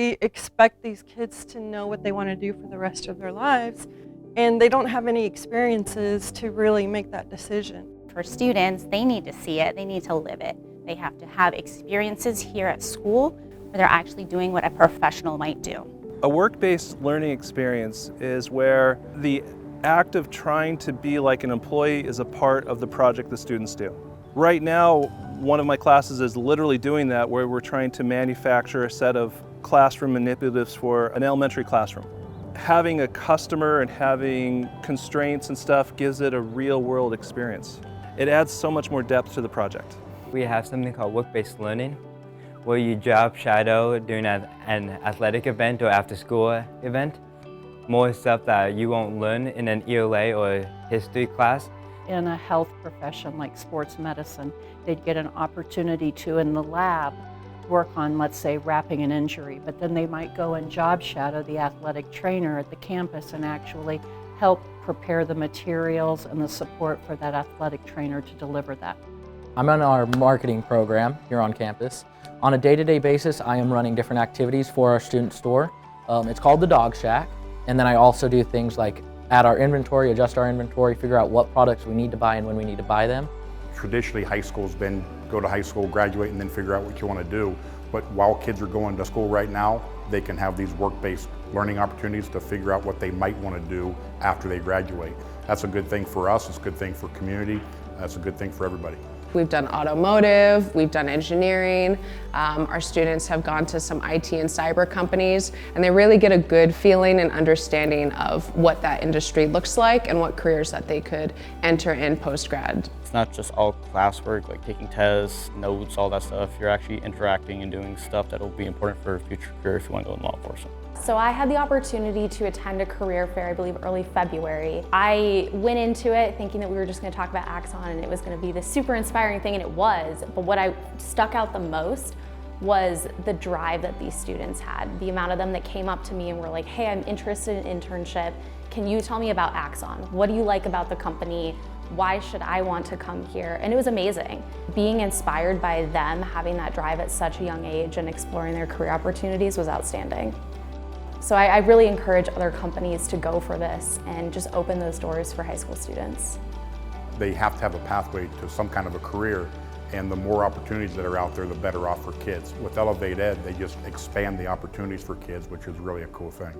we expect these kids to know what they want to do for the rest of their lives, and they don't have any experiences to really make that decision. For students, they need to see it, they need to live it. They have to have experiences here at school where they're actually doing what a professional might do. A work-based learning experience is where the act of trying to be like an employee is a part of the project the students do. Right now, one of my classes is literally doing that, where we're trying to manufacture a set of classroom manipulatives for an elementary classroom. Having a customer and having constraints and stuff gives it a real-world experience. It adds so much more depth to the project. We have something called work-based learning, where you job shadow during an athletic event or after-school event. More stuff that you won't learn in an ELA or history class. In a health profession like sports medicine, they'd get an opportunity to, in the lab, work on, let's say, wrapping an injury, but then they might go and job shadow the athletic trainer at the campus and actually help prepare the materials and the support for that athletic trainer to deliver that. I'm on our marketing program here on campus. On a day-to-day basis, I am running different activities for our student store. It's called the Dog Shack, and then I also do things like add our inventory, adjust our inventory, figure out what products we need to buy and when we need to buy them. Traditionally, high school's been go to high school, graduate, and then figure out what you want to do. But while kids are going to school right now, they can have these work-based learning opportunities to figure out what they might want to do after they graduate. That's a good thing for us, it's a good thing for community, that's a good thing for everybody. We've done automotive, we've done engineering, our students have gone to some IT and cyber companies, and they really get a good feeling and understanding of what that industry looks like and what careers that they could enter in post-grad. It's not just all classwork, like taking tests, notes, all that stuff. You're actually interacting and doing stuff that will be important for a future career if you want to go in law enforcement. So I had the opportunity to attend a career fair, I believe early February. I went into it thinking that we were just going to talk about Axon and it was going to be this super inspiring thing, and it was. But what I stuck out the most was the drive that these students had. The amount of them that came up to me and were like, hey, I'm interested in internship. Can you tell me about Axon? What do you like about the company? Why should I want to come here? And it was amazing. Being inspired by them having that drive at such a young age and exploring their career opportunities was outstanding. So I really encourage other companies to go for this and just open those doors for high school students. They have to have a pathway to some kind of a career, and the more opportunities that are out there, the better off for kids. With ElevateEd, they just expand the opportunities for kids, which is really a cool thing.